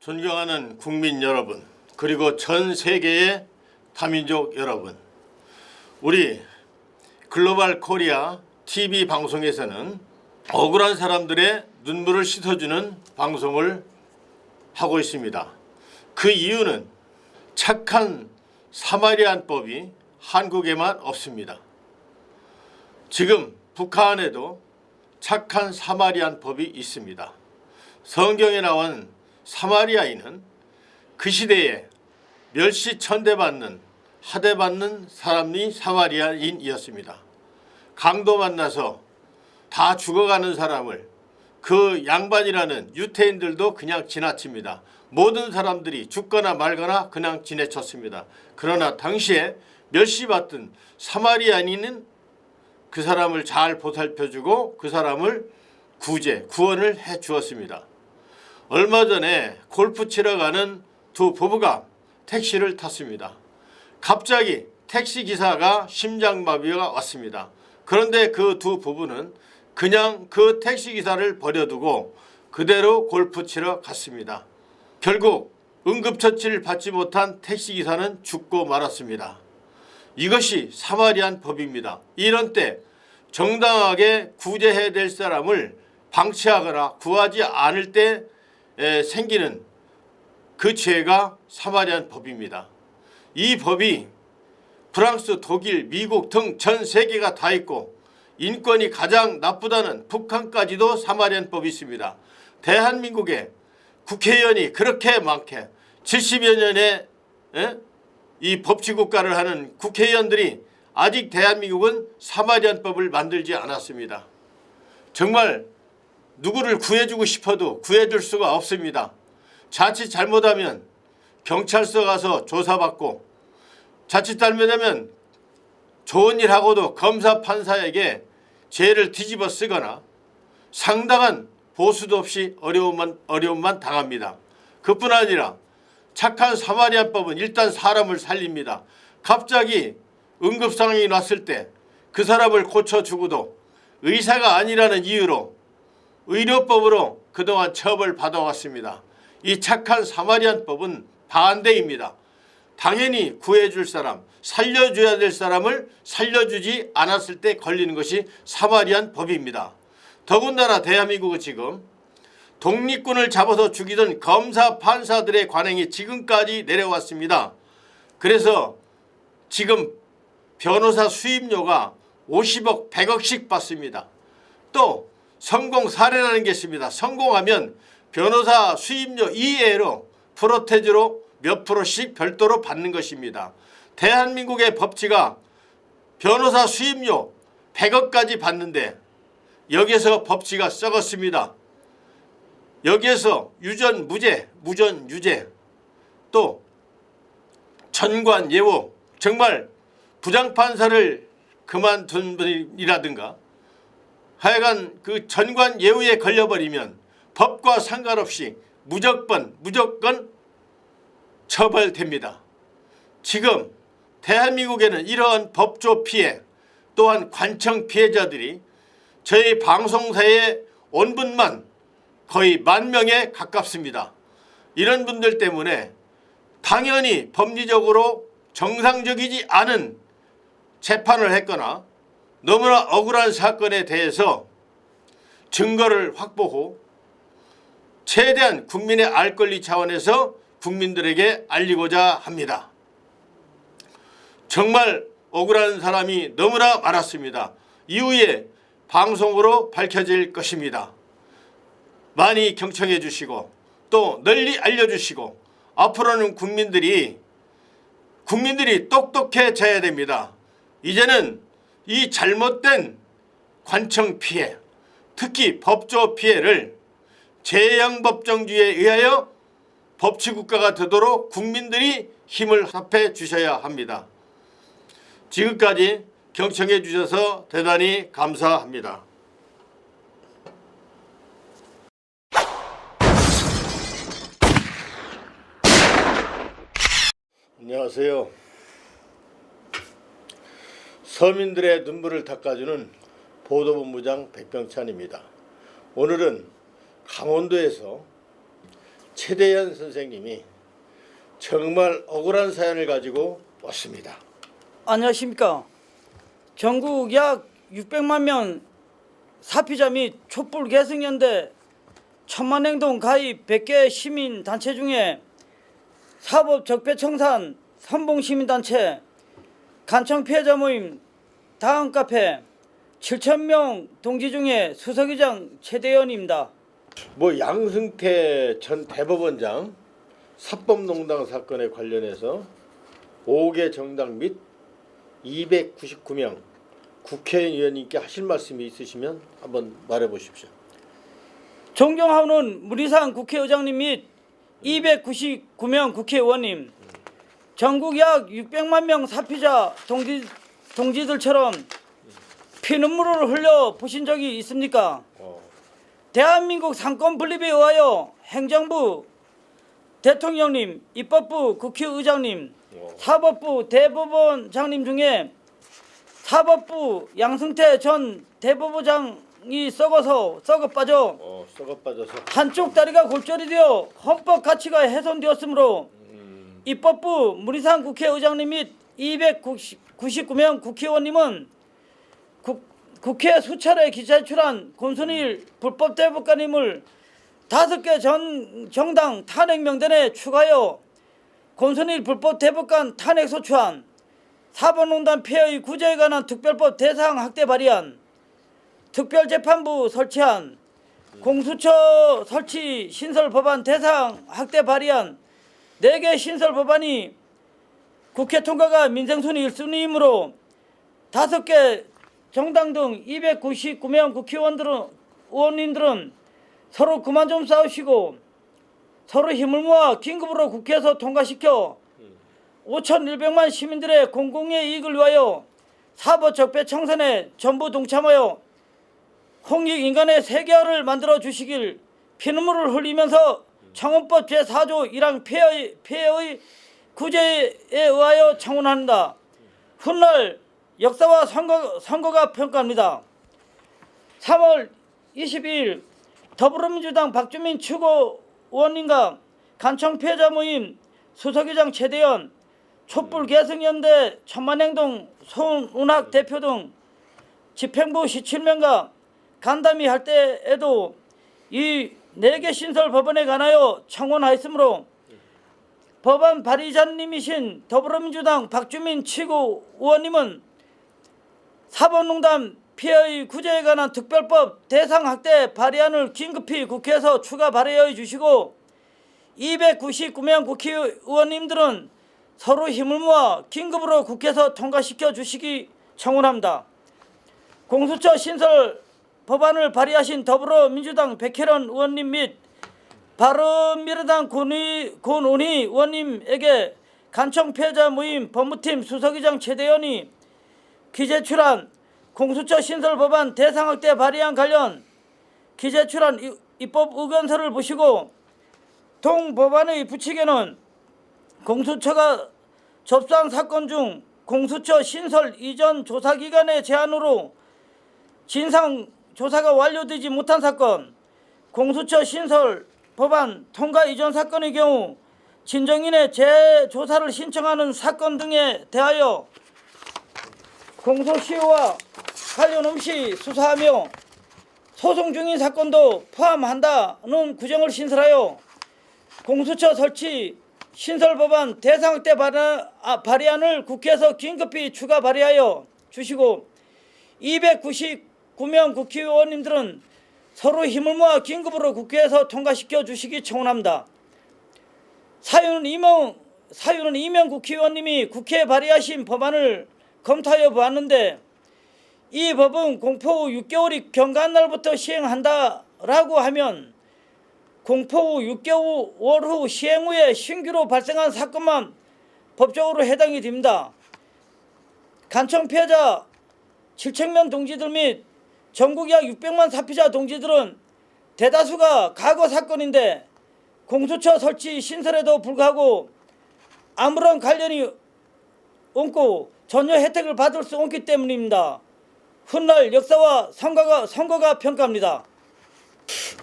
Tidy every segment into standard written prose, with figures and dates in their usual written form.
존경하는 국민 여러분, 그리고 전 세계의 다민족 여러분, 우리 글로벌 코리아 TV 방송에서는 억울한 사람들의 눈물을 씻어주는 방송을 하고 있습니다. 그 이유는 착한 사마리안법이 한국에만 없습니다. 지금 북한에도 착한 사마리안법이 있습니다. 성경에 나온 사마리아인은 그 시대에 멸시천대받는 하대받는 사람이 사마리아인이었습니다. 강도 만나서 다 죽어가는 사람을 그 양반이라는 유태인들도 그냥 지나칩니다. 모든 사람들이 죽거나 말거나 그냥 지내쳤습니다. 그러나 당시에 멸시받던 사마리아인은 그 사람을 잘 보살펴주고 그 사람을 구원을 해 주었습니다. 얼마 전에 골프 치러 가는 두 부부가 택시를 탔습니다. 갑자기 택시기사가 심장마비가 왔습니다. 그런데 그 두 부부는 그냥 그 택시기사를 버려두고 그대로 골프 치러 갔습니다. 결국 응급처치를 받지 못한 택시기사는 죽고 말았습니다. 이것이 사마리안 법입니다. 이런 때 정당하게 구제해야 될 사람을 방치하거나 구하지 않을 때 생기는 그 죄가 사마리안 법입니다. 이 법이 프랑스, 독일, 미국 등 전 세계가 다 있고 인권이 가장 나쁘다는 북한까지도 사마리안 법이 있습니다. 대한민국에 국회의원이 그렇게 많게 70여 년의 이 법치국가를 하는 국회의원들이 아직 대한민국은 사마리안 법을 만들지 않았습니다. 정말 누구를 구해주고 싶어도 구해줄 수가 없습니다. 자칫 잘못하면 경찰서 가서 조사받고, 자칫 잘못하면 좋은 일 하고도 검사 판사에게 죄를 뒤집어 쓰거나 상당한 보수도 없이 어려움만 당합니다. 그뿐 아니라 착한 사마리안법은 일단 사람을 살립니다. 갑자기 응급상황이 났을 때 그 사람을 고쳐주고도 의사가 아니라는 이유로 의료법으로 그동안 처벌받아왔습니다. 이 착한 사마리안법은 반대입니다. 당연히 구해줄 사람, 살려줘야 될 사람을 살려주지 않았을 때 걸리는 것이 사마리안 법입니다. 더군다나 대한민국은 지금 독립군을 잡아서 죽이던 검사 판사들의 관행이 지금까지 내려왔습니다. 그래서 지금 변호사 수임료가 50억, 100억씩 받습니다. 또 성공 사례라는 게 있습니다. 성공하면 변호사 수임료 이외로 프로테즈로 몇 프로씩 별도로 받는 것입니다. 대한민국의 법치가 변호사 수임료 100억까지 받는데 여기에서 법치가 썩었습니다. 여기에서 유전 무죄, 무전 유죄, 또 전관 예우, 정말 부장판사를 그만둔 분이라든가 하여간 그 전관 예우에 걸려버리면 법과 상관없이 무조건 처벌됩니다. 지금 대한민국에는 이러한 법조 피해 또한 관청 피해자들이 저희 방송사에 온 분만 거의 10,000명에 가깝습니다. 이런 분들 때문에 당연히 법리적으로 정상적이지 않은 재판을 했거나 너무나 억울한 사건에 대해서 증거를 확보하고 최대한 국민의 알 권리 차원에서 국민들에게 알리고자 합니다. 정말 억울한 사람이 너무나 많았습니다. 이후에 방송으로 밝혀질 것입니다. 많이 경청해 주시고 또 널리 알려주시고 앞으로는 국민들이 똑똑해져야 됩니다. 이제는 이 잘못된 관청 피해, 특히 법조 피해를 재형법정주의에 의하여 법치국가가 되도록 국민들이 힘을 합해 주셔야 합니다. 지금까지 경청해 주셔서 대단히 감사합니다. 안녕하세요. 서민들의 눈물을 닦아주는 보도본부장 백병찬입니다. 오늘은 강원도에서 최대현 선생님이 정말 억울한 사연을 가지고 왔습니다. 안녕하십니까. 전국 약 600만 명 사피자 및 촛불 계승연대 천만행동 가입 100개 시민단체 중에 사법적폐청산 선봉시민단체 간청피해자 모임 다음 카페 7,000명 동지 중에 수석의장 최대현입니다. 양승태 전 대법원장 사법농단 사건에 관련해서 5개 정당 및 299명 국회의원님께 하실 말씀이 있으시면 한번 말해 보십시오. 존경하는 문희상 국회의장님 및 299명 국회의원님, 전국 약 600만 명 사피자 동지들처럼 피눈물을 흘려 보신 적이 있습니까? 대한민국 상권 분립에 의하여 행정부 대통령님, 입법부 국회의장님, 사법부 대법원장님 중에 사법부 양승태 전 대법원장이 썩어 빠져서 한쪽 다리가 골절이 되어 헌법 가치가 훼손되었으므로 입법부 문희상 국회의장님 및 299명 국회의원님은 국회 수차례 기재출한 권순일 불법 대법관님을 5개 정당 탄핵 명단에 추가하여 권순일 불법 대법관 탄핵 소추안, 사법농단 폐해의 구제에 관한 특별법 대상 확대 발의안, 특별재판부 설치안, 공수처 설치 신설 법안 대상 확대 발의안 4개 신설 법안이 국회 통과가 민생순위 1순위이므로 5개 정당 등 299명 국회의원님들은 서로 그만 좀 싸우시고 서로 힘을 모아 긴급으로 국회에서 통과시켜 5,100만 시민들의 공공의 이익을 위하여 사법적폐청산에 전부 동참하여 홍익인간의 세계화를 만들어 주시길 피눈물을 흘리면서 청원법 제4조 1항 폐해의 구제에 의하여 청원합니다. 훗날 역사와 선거가 평가합니다. 3월 22일 더불어민주당 박주민 최고위원님과 간청피해자 모임 수석의장 최대현, 촛불계승연대 천만행동 손운학 대표 등 집행부 17명과 간담회 할 때에도 이 4개 신설 법안에 관하여 청원하였으므로 법안 발의자님이신 더불어민주당 박주민 최고위원님은 사법농단 피해의 구제에 관한 특별법 대상 확대 발의안을 긴급히 국회에서 추가 발의해 주시고 299명 국회의원님들은 서로 힘을 모아 긴급으로 국회에서 통과시켜 주시기 청원합니다. 공수처 신설 법안을 발의하신 더불어민주당 백혜련 의원님 및 바른미래당 권은희 의원님에게 간청피해자 모임 법무팀 수석의장 최대현이 기재출한 공수처 신설 법안 대상 확대 발의안 관련 기재출한 입법 의견서를 보시고 동 법안의 부칙에는 공수처가 접수한 사건 중 공수처 신설 이전 조사기간의 제한으로 진상 조사가 완료되지 못한 사건, 공수처 신설 법안 통과 이전 사건의 경우 진정인의 재조사를 신청하는 사건 등에 대하여 공소시효와 관련 없이 수사하며 소송 중인 사건도 포함한다는 규정을 신설하여 공수처 설치 신설 법안 대상 확대 발의안을 국회에서 긴급히 추가 발의하여 주시고 299명 국회의원님들은 서로 힘을 모아 긴급으로 국회에서 통과시켜 주시기 청원합니다. 사유는 이명 국회의원님이 국회에 발의하신 법안을 검토하여 보았는데 이 법은 공포 후 6개월이 경과한 날부터 시행한다라고 하면 공포 후 6개월 후 시행 후에 신규로 발생한 사건만 법적으로 해당이 됩니다. 간청피해자 7,000명 동지들 및 전국 약 600만 사피자 동지들은 대다수가 과거 사건인데 공수처 설치 신설에도 불구하고 아무런 관련이 없고 전혀 혜택을 받을 수 없기 때문입니다. 훗날 역사와 선거가 평가합니다.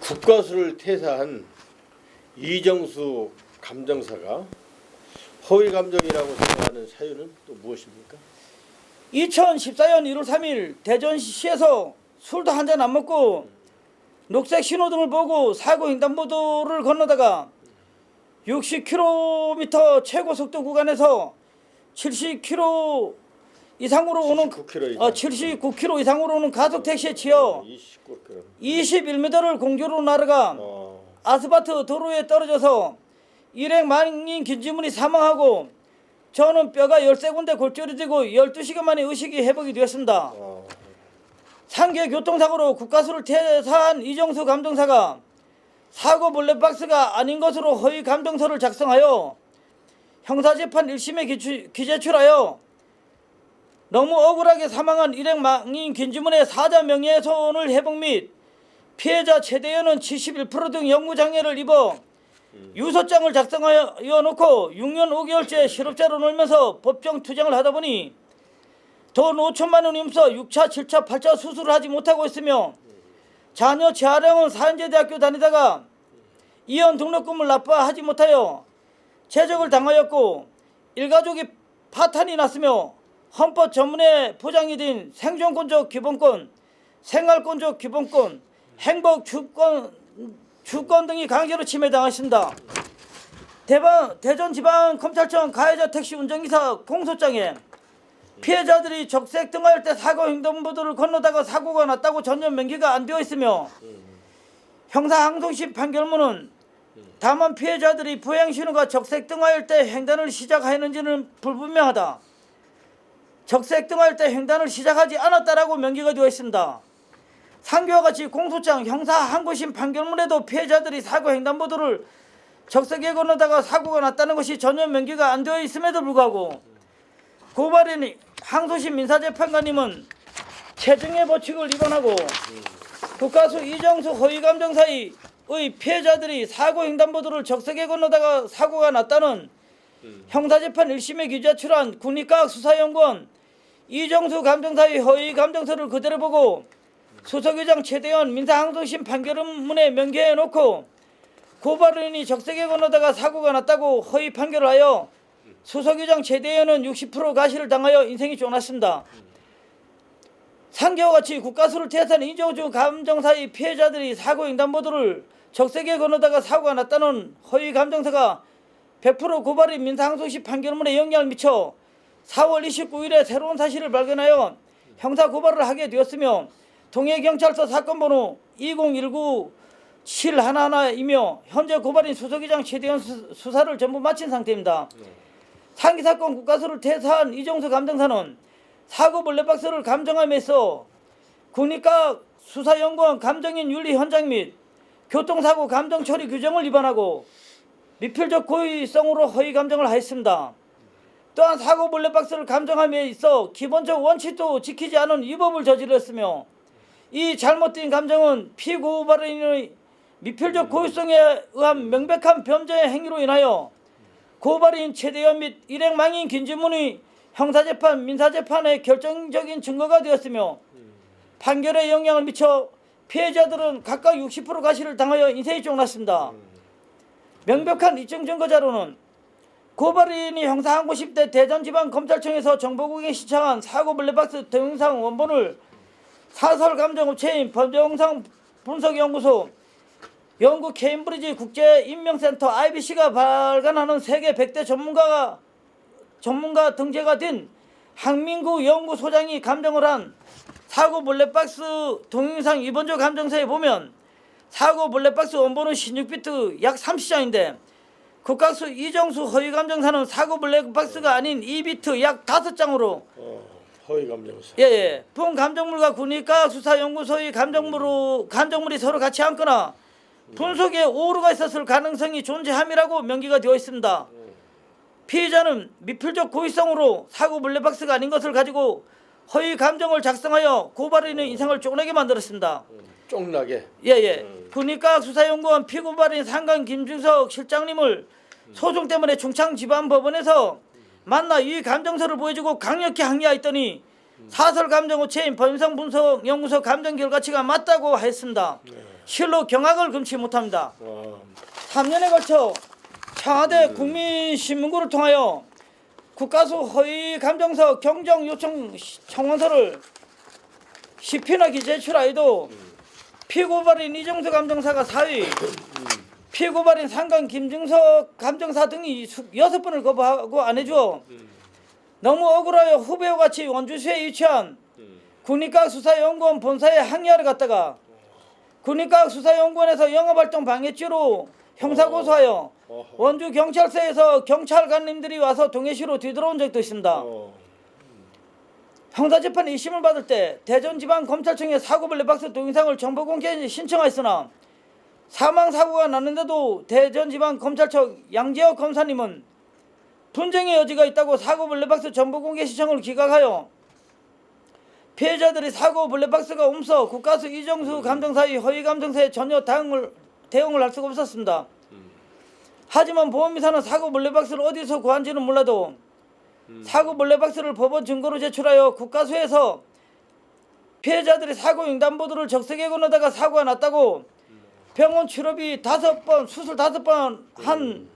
국가수를 퇴사한 이정수 감정사가 허위 감정이라고 생각하는 사유는 또 무엇입니까? 2014년 1월 3일 대전시에서 술도 한 잔 안 먹고 녹색 신호등을 보고 사고 횡단보도를 건너다가 60km 최고 속도 구간에서 70km 이상으로 오는 79km 이상으로 오는 가속 택시에 치여 21m를 공조로 날아가 아스팔트 도로에 떨어져서 일행 만인 김지문이 사망하고 저는 뼈가 13군데 골절이 되고 12시간 만에 의식이 회복이 되었습니다. 상계 교통사고로 국가수를 퇴사한 이정수 감정사가 사고 블랙박스가 아닌 것으로 허위 감정서를 작성하여 형사재판 1심에 기재출하여 너무 억울하게 사망한 일행 망인 김지문의 사자 명예훼손을 회복 및 피해자 최대현은 71% 등 영구장애를 입어 유서장을 작성하여 놓고 6년 5개월째 실업자로 놀면서 법정 투쟁을 하다 보니 돈 5천만 원이 없어 6차, 7차, 8차 수술을 하지 못하고 있으며 자녀 재활용은 사연제대학교 다니다가 이혼 등록금을 납부하지 못하여 제적을 당하였고 일가족이 파탄이 났으며 헌법 전문에 보장이 된 생존권적 기본권, 생활권적 기본권, 행복 주권 등이 강제로 침해당했습니다. 대전지방검찰청 가해자 택시 운전기사 공소장에 피해자들이 적색 등할 때 사고 횡단보도를 건너다가 사고가 났다고 전혀 명기가 안 되어 있으며 형사항소심 판결문은 다만 피해자들이 부행신호가 적색 등할 때 횡단을 시작하였는지는 불분명하다. 적색 등할 때 횡단을 시작하지 않았다라고 명기가 되어 있습니다. 상규와 같이 공소장 형사항고심 판결문에도 피해자들이 사고 횡단보도를 적색에 건너다가 사고가 났다는 것이 전혀 명기가 안 되어 있음에도 불구하고 고발인 항소심 민사재판관님은 체증의 법칙을 위반하고 국가수 이정수 허위감정사의 피해자들이 사고 횡단보도를 적색에 건너다가 사고가 났다는 형사재판 1심에 기재출한 국립과학수사연구원 이정수 감정사의 허위감정서를 그대로 보고 수석의장 최대현 민사항소심 판결문에 명기해놓고 고발인이 적색에 건너다가 사고가 났다고 허위 판결을 하여 수석의장 최대현은 60% 가시를 당하여 인생이 쫓났습니다. 상계와 같이 국가수를 퇴사한 이정수 감정사의 피해자들이 사고 횡단보도를 적색에 건너다가 사고가 났다는 허위 감정서가 100% 고발인 민사항소심 판결문에 영향을 미쳐 4월 29일에 새로운 사실을 발견하여 형사 고발을 하게 되었으며 동해경찰서 사건번호 2019711이며 현재 고발인 수석의장 최대현 수사를 전부 마친 상태입니다. 상기 사건 국가수를 퇴사한 이정수 감정사는 사고 블랙박스를 감정함에서 국립과학 수사연구원 감정인 윤리 현장 및 교통사고 감정 처리 규정을 위반하고 미필적 고의성으로 허위 감정을 하였습니다. 또한 사고 블랙박스를 감정함에 있어 기본적 원칙도 지키지 않은 위법을 저질렀으며 이 잘못된 감정은 피고발인의 미필적 고의성에 의한 명백한 범죄의 행위로 인하여 고발인 최대현 및 일행 망인 김지문의 형사재판, 민사재판의 결정적인 증거가 되었으며 판결에 영향을 미쳐 피해자들은 각각 60% 가시를 당하여 인생이 쫓났습니다. 명백한 입증 증거 자료는 고발인이 형사항고심 때 대전지방검찰청에서 정보국에 신청한 사고 블랙박스 동영상 원본을 사설감정업체인 범죄영상분석연구소 영국 케임브리지 국제인명센터 IBC가 발간하는 세계 100대 전문가 등재가 된 항민구 연구소장이 감정을 한 사고 블랙박스 동영상 이번조 감정서에 보면 사고 블랙박스 원본은 16비트 약 30장인데 국가수 이정수 허위감정사는 사고 블랙박스가 아닌 2비트 약 5장으로 허위감정서. 예. 본 감정물과 국립과학수사연구소의 감정물이 서로 같이 앉거나 분석에 오류가 있었을 가능성이 존재함이라고 명기가 되어 있습니다. 피해자는 미필적 고의성으로 사고 블랙박스가 아닌 것을 가지고 허위 감정을 작성하여 고발인의 인생을 쫓나게 만들었습니다. 쫓나게? 예. 국립과학수사연구원 피고발인 상강 김중석 실장님을 소송 때문에 충창지방법원에서 만나 이 감정서를 보여주고 강력히 항의하였더니 사설감정업체인 범성분석연구소 감정 결과치가 맞다고 했습니다. 실로 경악을 금치 못합니다. 3년에 걸쳐 청와대 국민신문고를 통하여 국가수 허위 감정서 경정 요청 청원서를 10회나 제출하여도 피고발인 이정수 감정사가 4위, 피고발인 상관 김증석 감정사 등이 6번을 거부하고 안 해줘 너무 억울하여 후배와 같이 원주시에 위치한 국립과학수사연구원 본사에 항의하러 갔다가 국립과학수사연구원에서 영업활동 방해죄로 형사고소하여 원주경찰서에서 경찰관님들이 와서 동해시로 뒤돌아온 적도 있습니다. 형사재판 2심을 받을 때 대전지방검찰청에 사고 블랙박스 동영상을 정보공개 신청하였으나 사망사고가 났는데도 대전지방검찰청 양재혁 검사님은 분쟁의 여지가 있다고 사고 블랙박스 정보공개 신청을 기각하여 피해자들이 사고 블랙박스가 없어 국가수 이정수 감정사의 허위 감정서에 전혀 대응을 할 수가 없었습니다. 하지만 보험회사는 사고 블랙박스를 어디서 구한지는 몰라도 사고 블랙박스를 법원 증거로 제출하여 국가수에서 피해자들이 사고 횡단보도를 적색에 건너다가 사고가 났다고 병원 치료비 5번 수술 5번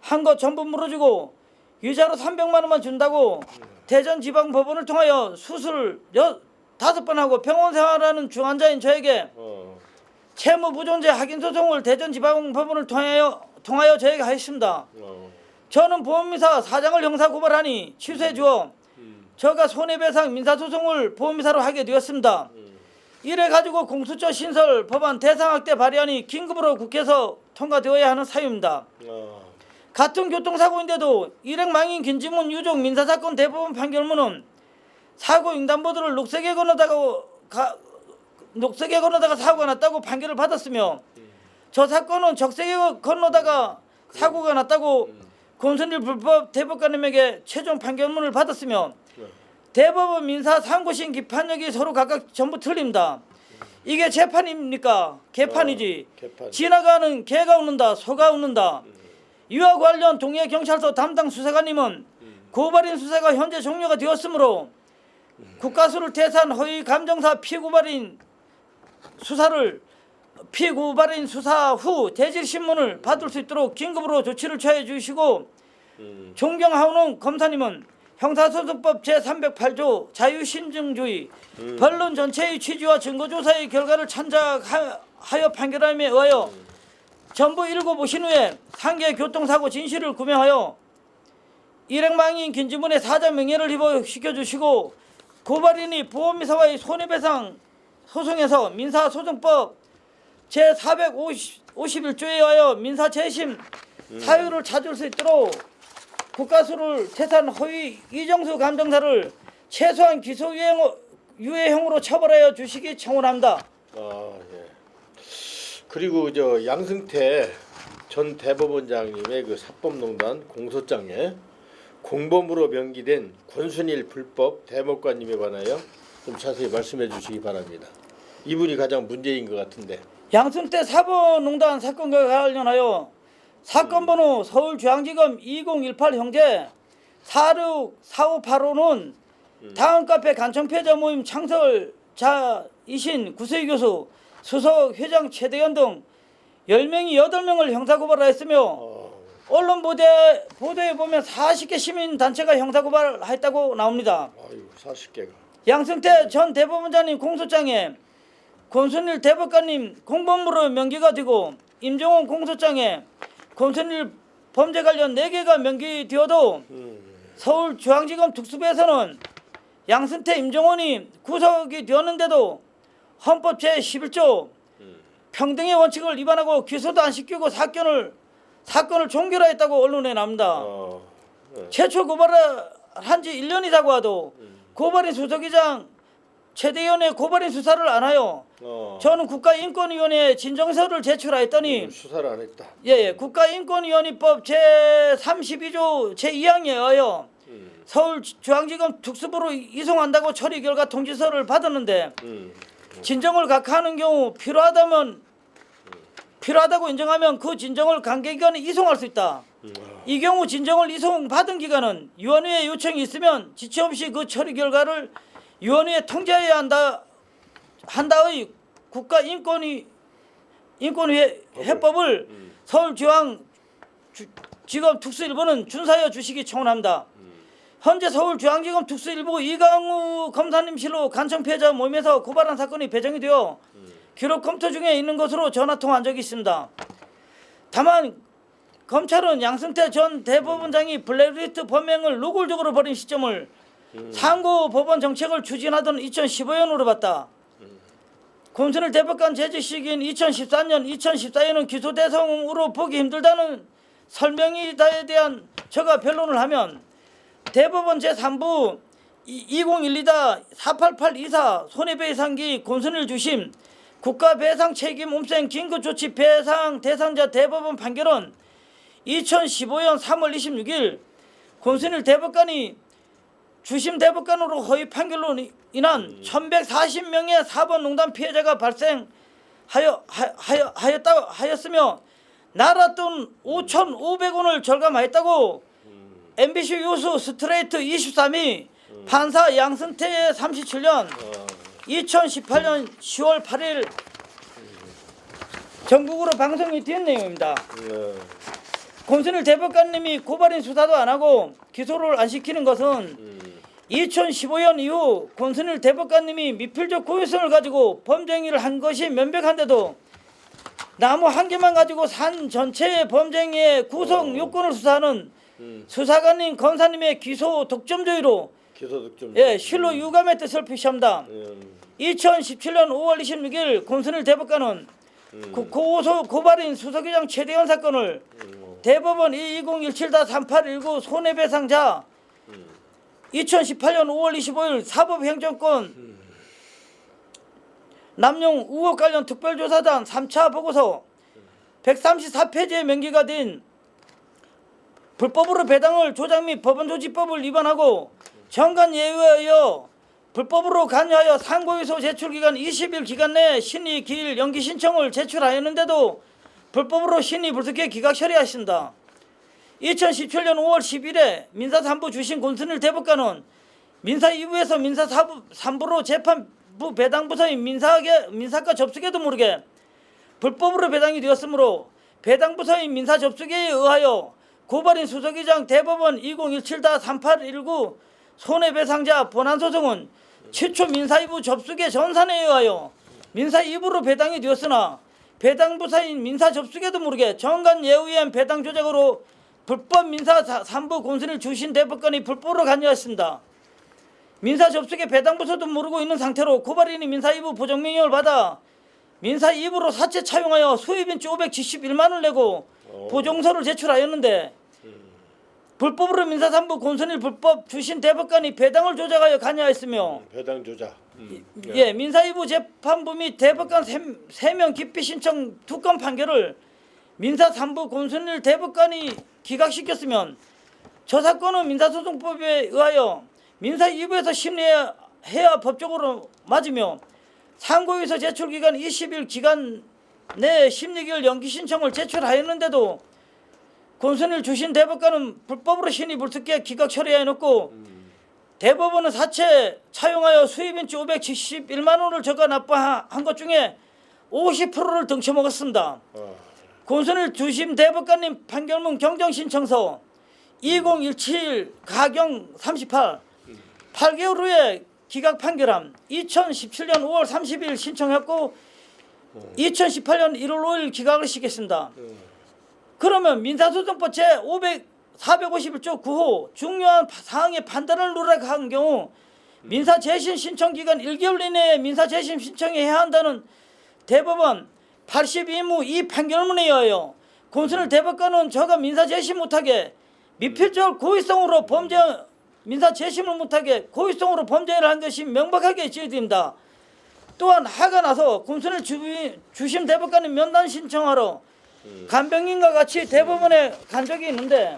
한 거 전부 물어주고 유자로 300만 원만 준다고 대전지방법원을 통하여 수술 5번 하고 병원 생활하는 중환자인 저에게 채무부존재 확인소송을 대전지방법원을 통하여 저에게 하였습니다. 저는 보험회사 사장을 형사고발하니 취소해 주어 저가 손해배상 민사소송을 보험회사로 하게 되었습니다. 이래 가지고 공수처 신설 법안 대상학대 발의안이 긴급으로 국회에서 통과되어야 하는 사유입니다. 같은 교통사고인데도 일행망인 김지문 유족 민사사건 대법원 판결문은 사고 횡단보도를 녹색에 건너다가 사고가 났다고 판결을 받았으며 저 사건은 적색에 건너다가 사고가 났다고 권순일 불법 대법관님에게 최종 판결문을 받았으며 대법원 민사 상고심 기판력이 서로 각각 전부 틀립니다. 이게 재판입니까? 개판이지. 개판. 지나가는 개가 웃는다, 소가 웃는다. 이와 관련 동해경찰서 담당 수사관님은 고발인 수사가 현재 종료가 되었으므로 국가수를 퇴사한 허위 감정사 피고발인 수사 후 대질신문을 받을 수 있도록 긴급으로 조치를 취해 주시고 존경하오는 검사님은 형사소송법 제308조 자유신증주의 변론 전체의 취지와 증거조사의 결과를 참작하여 판결함에 의하여 전부 읽어보신 후에 상계 교통사고 진실을 규명하여 일행망인 김지문의 사자 명예를 희보시켜주시고 고발인이 보험회사와의 손해배상 소송에서 민사소송법 제451조에 의하여 민사 재심 사유를 찾을 수 있도록 국가수를 퇴사한 허위 이정수 감정사를 최소한 기소유예형으로 처벌하여 주시기 청원합니다. 예. 그리고 저 양승태 전 대법원장님의 그 사법농단 공소장에 공범으로 명기된 권순일 불법 대법관님에 관하여 좀 자세히 말씀해 주시기 바랍니다. 이분이 가장 문제인 것 같은데. 양승태 사법농단 사건과 관련하여 사건 번호 서울중앙지검 2018 형제 464585는 다음 카페 간청피해자 모임 창설자이신 구세희 교수, 수석 회장 최대현 등 10명이 8명을 형사고발하였으며 언론 보도에 보면 40개 시민단체가 형사고발했다고 나옵니다. 아유, 40개가. 양승태 전 대법원장님 공소장에 권순일 대법관님 공범으로 명기가 되고 임종원 공소장에 권순일 범죄 관련 4개가 명기되어도 서울중앙지검 특수부에서는 양승태, 임종원이 구속이 되었는데도 헌법 제11조 평등의 원칙을 위반하고 기소도 안 시키고 사건을 종결하였다고 언론에 나옵니다. 최초 고발을 한 지 1년이 자고 와도 고발인 수석이장 최대위원회 고발인 수사를 안 하여 저는 국가인권위원회에 진정서를 제출하였더니 수사를 안 했다. 예, 국가인권위원회법 제32조 제2항에 의하여 서울중앙지검 특수부로 이송한다고 처리 결과 통지서를 받았는데 진정을 각하하는 경우 필요하다고 인정하면 그 진정을 관계기관에 이송할 수 있다. 이 경우 진정을 이송받은 기관은 위원회에 요청이 있으면 지체 없이 그 처리 결과를 위원회에 통지해야 한다의 국가인권위 해법을 서울중앙지검 특수일부는 준사하여 주시기 청원합니다. 현재 서울중앙지검 특수일부 이강우 검사님실로 간청 피해자 모임에서 고발한 사건이 배정이 되어 기록 검토 중에 있는 것으로 전화통화한 적이 있습니다. 다만 검찰은 양승태 전 대법원장이 블랙리스트 범행을 노골적으로 벌인 시점을 상고 법원 정책을 추진하던 2015년으로 봤다. 권순일 대법관 재직 시기인 2013년, 2014년은 기소 대상으로 보기 힘들다는 설명이다에 대한 저가 변론을 하면 대법원 제3부 2012-48824 손해배상기 권순일 주심 국가배상 책임 엄생 긴급조치 배상 대상자 대법원 판결은 2015년 3월 26일 권순일 대법관이 주심 대법관으로 허위 판결로 인한 1140명의 사법농단 피해자가 발생하였으며 나라 돈 5,500원을 절감하였다고 MBC 뉴스 스트레이트 23이 판사 양승태의 37년 2018년 10월 8일 전국으로 방송이 된 내용입니다. 권순일 대법관님이 고발인 수사도 안 하고 기소를 안 시키는 것은 2015년 이후 권순일 대법관님이 미필적 고의성을 가지고 범죄행위를 한 것이 명백한데도 나무 한 개만 가지고 산 전체의 범죄행위의 구성 요건을 수사하는 수사관님 검사님의 기소 독점주의로 실로 유감의 뜻을 표시합니다. 2017년 5월 26일 권순일 대법관은 고발인 수석의장 최대현 사건을 대법원 2017-3819 손해배상자 2018년 5월 25일 사법행정권 남용 의혹 관련 특별조사단 3차 보고서 134페이지에 명기가 된 불법으로 배당을 조작 및 법원조직법을 위반하고 정관 예우에 의하여 불법으로 관여하여 상고유소 제출기간 20일 기간 내에 심의 기일 연기 신청을 제출하였는데도 불법으로 심의 불특혜 기각 처리하신다. 2017년 5월 10일에 민사 3부 주신 권순일 대법관은 민사 2부에서 민사 3부로 재판부 배당부서인 민사과 접수에도 모르게 불법으로 배당이 되었으므로 배당부서인 민사 접수에 의하여 고발인 수석의장 대법원 2017-3819 손해배상자 본안소송은 최초 민사 2부 접수계 전산에 의하여 민사 2부로 배당이 되었으나 배당부서인 민사 접수에도 모르게 정관 예우위원 배당 조작으로 불법 민사 3부 권순일 주신 대법관이 불법으로 관여했습니다. 민사 접수계 배당부서도 모르고 있는 상태로 고발인이 민사 2부 보정명령을 받아 민사 2부로 사채 차용하여 수입인지 571만 원을 내고 보정서를 제출하였는데 불법으로 민사 3부 권순일 불법 주신 대법관이 배당을 조작하여 관여했으며 배당 조작. 민사 2부 재판부 및 대법관 3명 기피 신청 2건 판결을 민사 3부 권순일 대법관이 기각시켰으면 저 사건은 민사소송법에 의하여 민사 2부에서 심리해야 법적으로 맞으며 상고유소 제출기간 20일 기간 내에 심리기일 연기 신청을 제출하였는데도 권순일 주신 대법관은 불법으로 심의 불특혜 기각 처리해놓고 대법원은 사채 차용하여 수입인지 571만 원을 저가 납부한 것 중에 50%를 등쳐먹었습니다. 권순일 주심 대법관님 판결문 경정신청서 2017 가경 38 8개월 후에 기각 판결함 2017년 5월 30일 신청했고 2018년 1월 5일 기각을 시켰습니다. 그러면 민사소송법 제451조 9호 중요한 사항의 판단을 누락한 경우 민사 재심 신청 기간 1개월 이내에 민사 재심 신청해야 한다는 대법원 82무 이 판결문에 의하여 권순일 대법관은 저가 민사 재심 못하게 미필적 고의성으로 범죄 민사 재심을 못하게 고의성으로 범죄를 한 것이 명백하게 지어집니다. 또한 하가 나서 권순일 주심 대법관이 면담 신청하러 간병인과 같이 대법원에 간 적이 있는데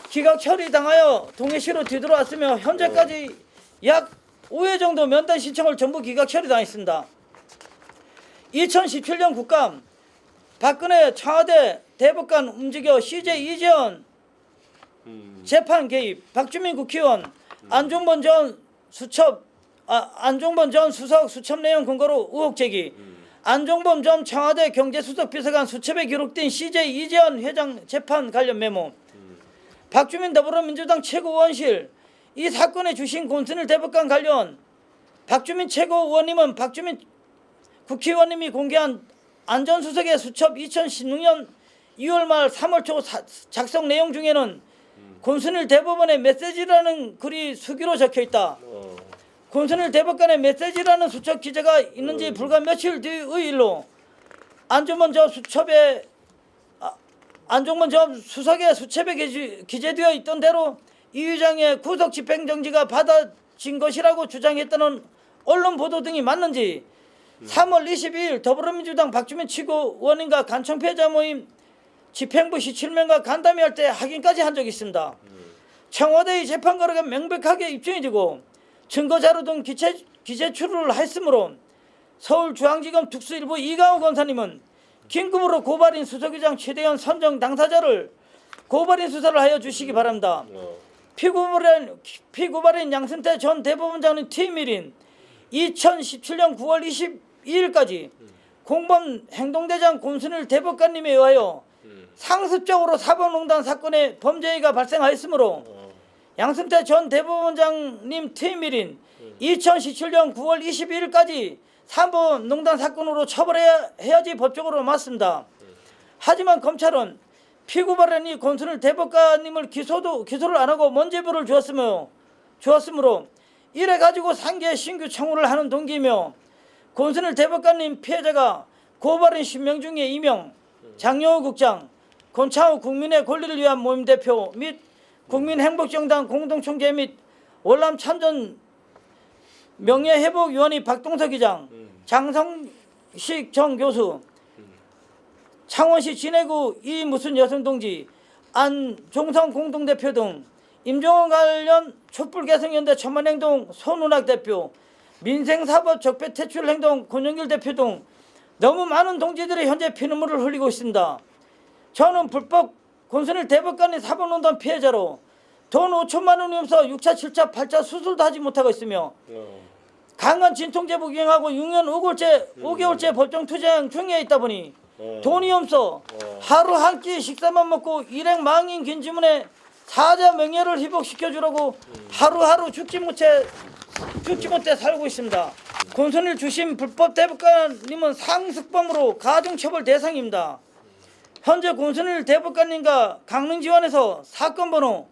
기각 처리당하여 동해시로 뒤돌아왔으며 현재까지 약 5회 정도 면담 신청을 전부 기각 처리당했습니다. 2017년 국감 박근혜 청와대 대법관 움직여 CJ 이재현 재판 개입 박주민 국회의원 안종범 전 수석 수첩 내용 근거로 의혹 제기 안종범 전 청와대 경제수석 비서관 수첩에 기록된 CJ 이재현 회장 재판 관련 메모, 박주민 더불어민주당 최고의원실 이 사건에 주신 권순일 대법관 관련 박주민 최고의원님은 박주민 국회의원님이 공개한 안전수석의 수첩 2016년 2월 말 3월 초 작성 내용 중에는 권순일 대법원의 메시지라는 글이 수기로 적혀있다. 권순일 대법관의 메시지라는 수첩 기재가 있는지 불과 며칠 뒤의 일로 안종범 전 수석의 수첩에 기재되어 있던 대로 이 회장의 구속 집행정지가 받아진 것이라고 주장했다는 언론 보도 등이 맞는지 3월 22일 더불어민주당 박주민 최고위원님과 간청 피해자 모임 집행부 시칠면과 간담회할 때 확인까지 한 적이 있습니다. 청와대의 재판 거래가 명백하게 입증이 되고 증거자료 등 기재 출루를 했으므로 서울중앙지검 특수일부 이강호 검사님은 긴급으로 고발인 수석의장 최대현 선정 당사자를 고발인 수사를 하여 주시기 바랍니다. 피고발인 양승태 전 대법원장은 팀일인 2017년 9월 22일까지 공범 행동대장 권순일 대법관님에 의하여 상습적으로 사법농단 사건의 범죄가 발생하였으므로 양승태 전 대법원장님 팀일인 2017년 9월 22일까지 사법농단 사건으로 처벌해야지 법적으로 맞습니다. 하지만 검찰은 피고발인이 권순일 대법관님을 기소를 안 하고 면죄부를 주었으므로 이래 가지고 상계 신규 청구를 하는 동기이며 권순일 대법관님 피해자가 고발인 10명 중에 2명 장영호 국장, 권창우 국민의 권리를 위한 모임 대표 및 국민행복정당 공동총재 및 월남 참전 명예회복위원회 박동석 의장, 장성식 정 교수, 창원시 진해구 이무순 여성동지, 안종성 공동대표 등 임종원 관련 촛불개성연대 천만행동 손운학 대표, 민생사법 적폐퇴출행동 권영길 대표 등 너무 많은 동지들이 현재 피눈물을 흘리고 있습니다. 저는 불법 권순일 대법관의 사법농단 피해자로 돈 5천만 원이 없어 6차, 7차, 8차 수술도 하지 못하고 있으며 강한 진통제 복용하고 6년 5개월째 법정 투쟁 중에 있다 보니 돈이 없어 하루 한 끼 식사만 먹고 일행 망인 김지문의 사자 명예를 회복시켜주라고 하루하루 죽지 못해 살고 있습니다. 권순일 주심 불법 대법관님은 상습범으로 가중처벌 대상입니다. 현재 권순일 대법관님과 강릉지원에서 사건 번호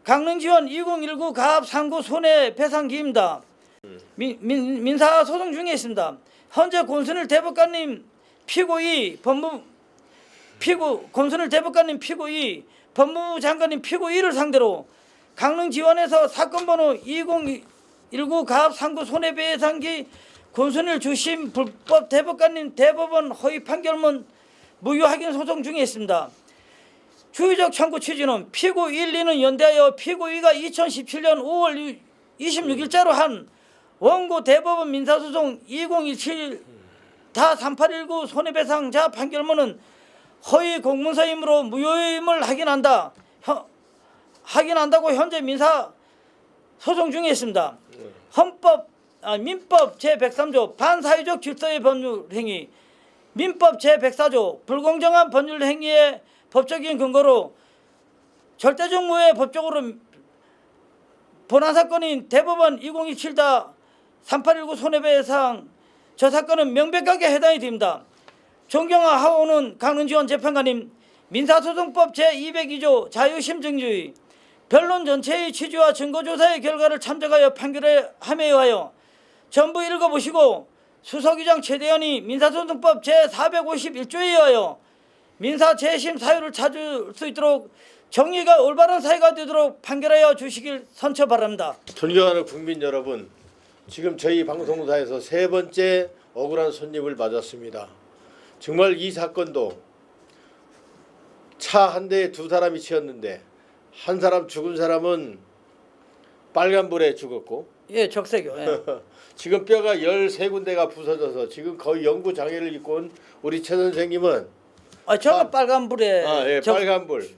강릉지원 2019 가압 상고 손해배상기입니다. 민사소송 중에 있습니다. 현재 권순일 대법관님 피고2 권순일 대법관님 피고2 법무부 장관님 피고1을 상대로 강릉지원에서 사건 번호 2019 가압 상고 손해배상기 권순일 주심 불법 대법관님 대법원 허위 판결문 무효 확인 소송 중에 있습니다. 주의적 청구 취지는 피고 1, 2는 연대하여 피고 2가 2017년 5월 26일자로 한 원고 대법원 민사소송 2017-3819 손해배상자 판결문은 허위 공문서이므로 무효임을 확인한다고 현재 민사 소송 중에 있습니다. 민법 제103조 반사회적 질서의 법률 행위, 민법 제104조 불공정한 법률 행위의 법적인 근거로 절대적 무효의 법적으로 본안 사건인 대법원 2027-3819 손해배상 저 사건은 명백하게 해당이 됩니다. 존경하오는 강릉지원 재판관님, 민사소송법 제202조 자유심증주의 변론 전체의 취지와 증거조사의 결과를 참작하여 판결에 함에 의하여 전부 읽어보시고 수석의장 최대현이 민사소송법 제451조에 의하여 민사 재심 사유를 찾을 수 있도록 정의가 올바른 사회가 되도록 판결하여 주시길 선처 바랍니다. 존경하는 국민 여러분, 지금 저희 방송사에서 세 번째 억울한 손님을 맞았습니다. 정말 이 사건도 차 한 대에 두 사람이 치였는데 한 사람 죽은 사람은 빨간불에 죽었고 예, 적색이요. 예. 지금 뼈가 13군데가 부서져서 지금 거의 영구 장애를 입고 온 우리 최 선생님은 저는 빨간불에 예, 빨간불.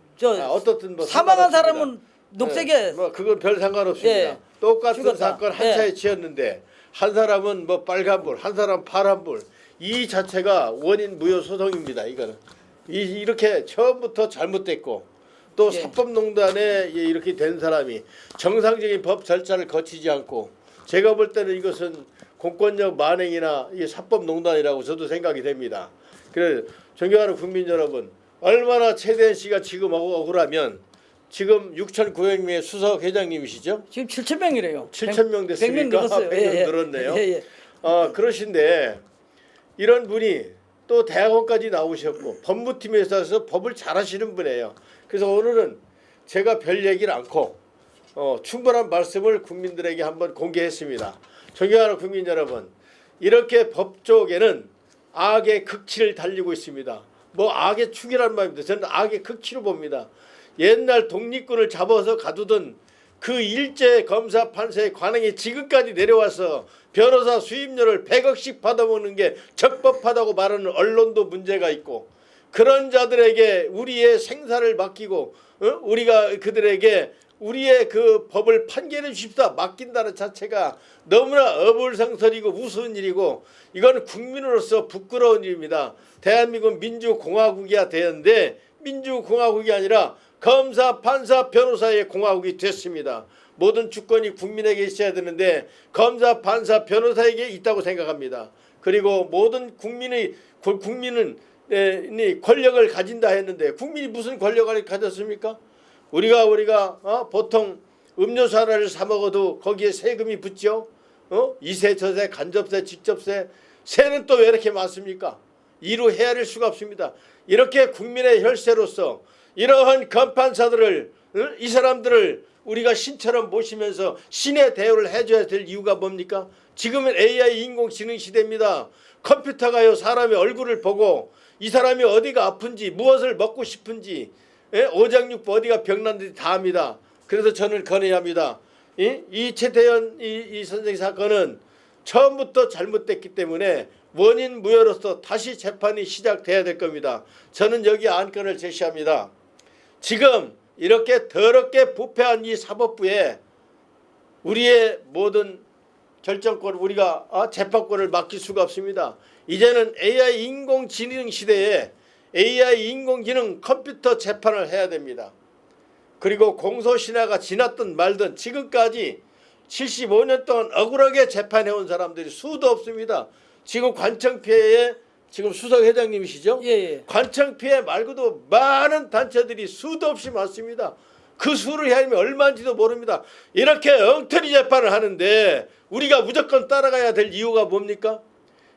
어떻든 뭐 사망한 사람은 녹색에 네, 뭐 그건 별 상관없습니다. 예, 똑같은 죽었다. 사건 한 예. 차에 치였는데 한 사람은 뭐 빨간불, 한 사람 파란불 이 자체가 원인 무효 소송입니다. 이거는 이렇게 처음부터 잘못됐고 또 예. 사법농단에 이렇게 된 사람이 정상적인 법 절차를 거치지 않고 제가 볼 때는 이것은 공권력 만행이나 이 사법농단이라고 저도 생각이 됩니다. 그래 존경하는 국민 여러분, 얼마나 최대한 씨가 지금 억울하면 지금 6,900명의 수석 회장님이시죠? 지금 7,000명이래요. 7,000명 됐습니까? 100명 늘었어요. 100명 늘었네요. 예. 그러신데 이런 분이 또 대학원까지 나오셨고 법무팀에서 법을 잘하시는 분이에요. 그래서 오늘은 제가 별 얘기를 않고 충분한 말씀을 국민들에게 한번 공개했습니다. 존경하는 국민 여러분, 이렇게 법 쪽에는 악의 극치를 달리고 있습니다. 뭐 악의 축이란 말입니다. 저는 악의 극치로 봅니다. 옛날 독립군을 잡아서 가두던 그 일제 검사 판사의 관행이 지금까지 내려와서 변호사 수임료를 100억씩 받아먹는 게 적법하다고 말하는 언론도 문제가 있고, 그런 자들에게 우리의 생사를 맡기고 우리가 그들에게 우리의 그 법을 판결해 주십사 맡긴다는 자체가 너무나 어불성설이고 우스운 일이고, 이건 국민으로서 부끄러운 일입니다. 대한민국 민주공화국이야 되는데 민주공화국이 아니라 검사, 판사, 변호사의 공화국이 됐습니다. 모든 주권이 국민에게 있어야 되는데 검사, 판사, 변호사에게 있다고 생각합니다. 그리고 모든 국민은 권력을 가진다 했는데 국민이 무슨 권력을 가졌습니까? 우리가 보통 음료수 하나를 사 먹어도 거기에 세금이 붙죠. 이세, 저세, 간접세, 직접세, 세는 또 왜 이렇게 많습니까? 이루 헤아릴 수가 없습니다. 이렇게 국민의 혈세로서 이러한 검판사들을, 이 사람들을 우리가 신처럼 모시면서 신의 대우를 해줘야 될 이유가 뭡니까? 지금은 AI 인공지능 시대입니다. 컴퓨터가요 사람의 얼굴을 보고 이 사람이 어디가 아픈지 무엇을 먹고 싶은지 오장육부 어디가 병난지 다 합니다. 그래서 저는 건의해야 합니다. 이 최태현 이 선생 사건은 처음부터 잘못됐기 때문에 원인 무효로서 다시 재판이 시작돼야 될 겁니다. 저는 여기 안건을 제시합니다. 지금 이렇게 더럽게 부패한 이 사법부에 우리의 모든 결정권, 우리가 재판권을 맡길 수가 없습니다. 이제는 AI 인공지능 시대에 AI 인공지능 컴퓨터 재판을 해야 됩니다. 그리고 공소신화가 지났든 말든 지금까지 75년 동안 억울하게 재판해온 사람들이 수도 없습니다. 지금 관청피해에 지금 수석 회장님이시죠? 예. 관청피해 말고도 많은 단체들이 수도 없이 많습니다. 그 수를 헤아리면 얼마인지도 모릅니다. 이렇게 엉터리 재판을 하는데 우리가 무조건 따라가야 될 이유가 뭡니까?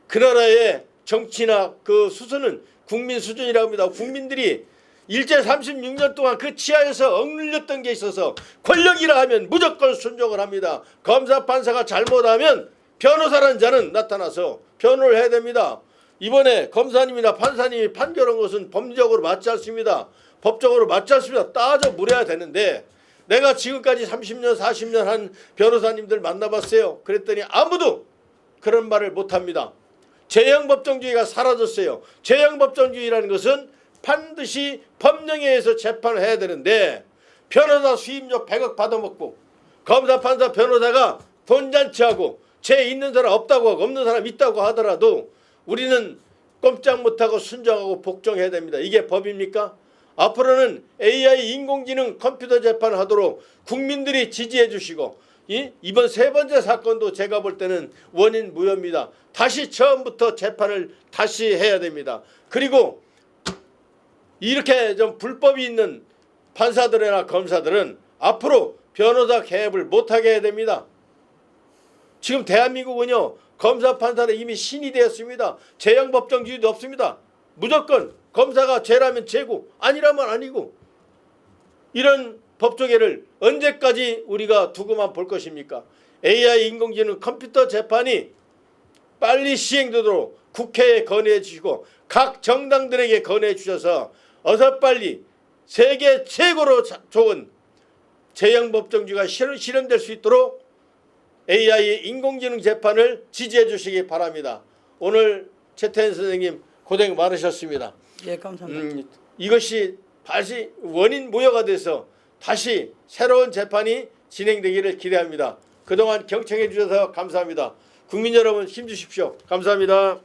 그 나라의 정치나 그 수준은 국민 수준이라고 합니다. 국민들이 일제 36년 동안 그 치하에서 억눌렸던 게 있어서 권력이라 하면 무조건 순종을 합니다. 검사 판사가 잘못하면 변호사라는 자는 나타나서 변호를 해야 됩니다. 이번에 검사님이나 판사님이 판결한 것은 법리적으로 맞지 않습니다. 법적으로 맞지 않습니다. 따져 물어야 되는데 내가 지금까지 30년 40년 한 변호사님들 만나봤어요. 그랬더니 아무도 그런 말을 못합니다. 재형법정주의가 사라졌어요. 재형법정주의라는 것은 반드시 법령에 의해서 재판을 해야 되는데 변호사 수임료 100억 받아먹고 검사 판사 변호사가 돈잔치하고 죄 있는 사람 없다고 하고 없는 사람 있다고 하더라도 우리는 꼼짝 못하고 순종하고 복종해야 됩니다. 이게 법입니까? 앞으로는 AI 인공지능 컴퓨터 재판을 하도록 국민들이 지지해 주시고 이번 세 번째 사건도 제가 볼 때는 원인 무효입니다. 다시 처음부터 재판을 다시 해야 됩니다. 그리고 이렇게 좀 불법이 있는 판사들이나 검사들은 앞으로 변호사 개업을 못하게 해야 됩니다. 지금 대한민국은요 검사 판사는 이미 신이 되었습니다. 재형법정주의도 없습니다. 무조건 검사가 죄라면 죄고 아니라면 아니고, 이런 법조계를 언제까지 우리가 두고만 볼 것입니까? AI 인공지능 컴퓨터 재판이 빨리 시행되도록 국회에 건의해 주시고 각 정당들에게 건의해 주셔서 어서 빨리 세계 최고로 좋은 재형법정주의가 실현될 수 있도록 AI 인공지능 재판을 지지해 주시기 바랍니다. 오늘 최태현 선생님 고생 많으셨습니다. 예, 감사합니다. 이것이 다시 원인 무효가 돼서 다시 새로운 재판이 진행되기를 기대합니다. 그동안 경청해 주셔서 감사합니다. 국민 여러분 힘주십시오. 감사합니다.